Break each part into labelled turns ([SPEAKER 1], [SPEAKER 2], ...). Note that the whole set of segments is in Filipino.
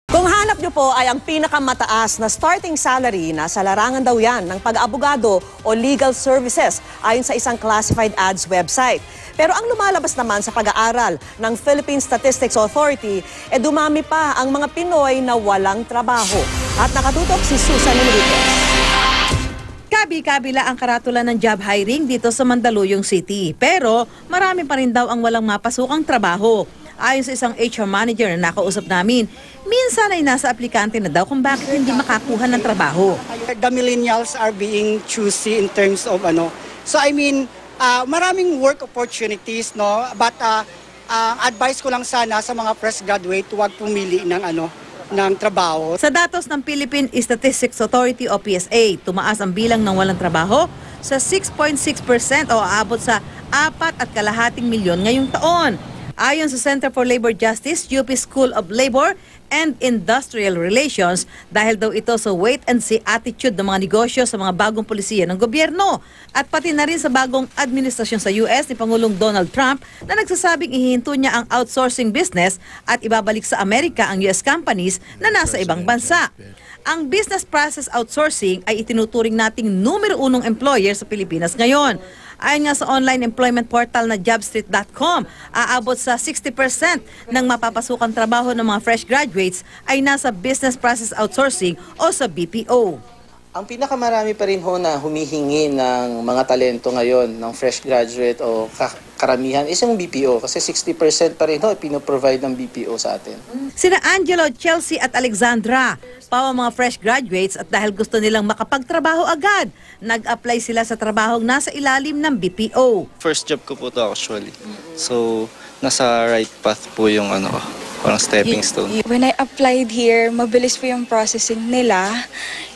[SPEAKER 1] Kung hanap nyo po ay ang pinakamataas na starting salary, nasa larangan daw yan ng pag-aabogado o legal services ayon sa isang classified ads website. Pero ang lumalabas naman sa pag-aaral ng Philippine Statistics Authority, dumami pa ang mga Pinoy na walang trabaho. At nakatutok si Susan Enriquez.
[SPEAKER 2] Kabi-kabila ang karatula ng job hiring dito sa Mandaluyong City. Pero marami pa rin daw ang walang mapasukang trabaho. Ayon sa isang HR manager na nakausap namin, minsan ay nasa aplikante na daw kung bakit hindi makakuha ng trabaho.
[SPEAKER 3] The millennials are being choosy in terms of So I mean, maraming work opportunities, no? But advice ko lang sana sa mga fresh graduate, huwag pumili ng trabaho.
[SPEAKER 2] Sa datos ng Philippine Statistics Authority o PSA, tumaas ang bilang ng walang trabaho sa 6.6% o aabot sa 4.2 milyon ngayong taon. Ayon sa Center for Labor Justice, UP School of Labor and Industrial Relations, dahil daw ito sa wait-and-see attitude ng mga negosyo sa mga bagong polisiya ng gobyerno at pati na rin sa bagong administrasyon sa US ni Pangulong Donald Trump na nagsasabing ihinto niya ang outsourcing business at ibabalik sa Amerika ang US companies na nasa ibang bansa. Ang business process outsourcing ay itinuturing nating numero 1 employer sa Pilipinas ngayon. Ayon nga sa online employment portal na jobstreet.com, aabot sa 60% ng mapapasukang trabaho ng mga fresh graduates ay nasa business process outsourcing o sa BPO.
[SPEAKER 4] Ang pinakamarami pa rin ho na humihingi ng mga talento ngayon ng fresh graduate o karamihan is yung BPO kasi 60% pa rin ho pinoprovide ng BPO sa atin.
[SPEAKER 2] Sina Angelo, Chelsea at Alexandra, pa mga fresh graduates at dahil gusto nilang makapagtrabaho agad, nag-apply sila sa trabahong nasa ilalim ng BPO.
[SPEAKER 5] First job ko po to actually. So, nasa right path po yung parang stepping stone.
[SPEAKER 6] When I applied here, mabilis po yung processing nila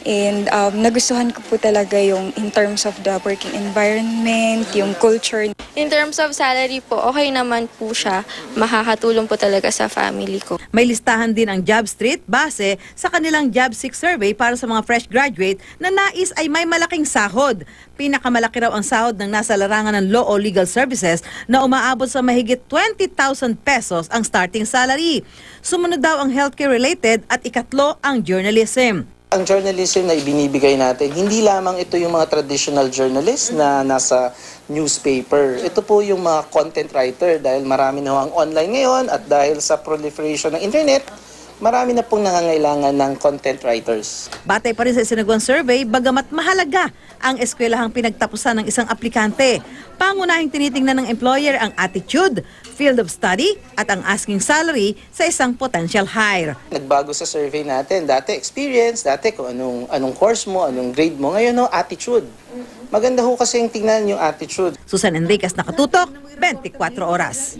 [SPEAKER 6] and nagustuhan ko po talaga yung in terms of the working environment, yung culture.
[SPEAKER 7] In terms of salary po, okay naman po siya. Makakatulong po talaga sa family ko.
[SPEAKER 2] May listahan din ang JobStreet base sa kanilang Job Seek Survey para sa mga fresh graduate na nais ay may malaking sahod. Pinakamalaki raw ang sahod ng nasa larangan ng law o legal services na umaabot sa mahigit 20,000 pesos ang starting salary. Sumunod daw ang healthcare-related at ikatlo ang journalism.
[SPEAKER 4] Ang journalism na ibinibigay natin, hindi lamang ito yung mga traditional journalists na nasa newspaper. Ito po yung mga content writer dahil marami na ang online ngayon at dahil sa proliferation ng internet, marami na pong nangangailangan ng content writers.
[SPEAKER 2] Batay pa rin sa isinagawang survey, bagamat mahalaga ang eskwelahang pinagtapusan ng isang aplikante, pangunahing tinitingnan ng employer ang attitude, field of study at ang asking salary sa isang potential hire.
[SPEAKER 4] Nagbago sa survey natin. Dati experience, dati kung anong course mo, anong grade mo. Ngayon attitude. Maganda ho kasi yung tingnan yung attitude.
[SPEAKER 2] Susan Enriquez, nakatutok, 24 oras.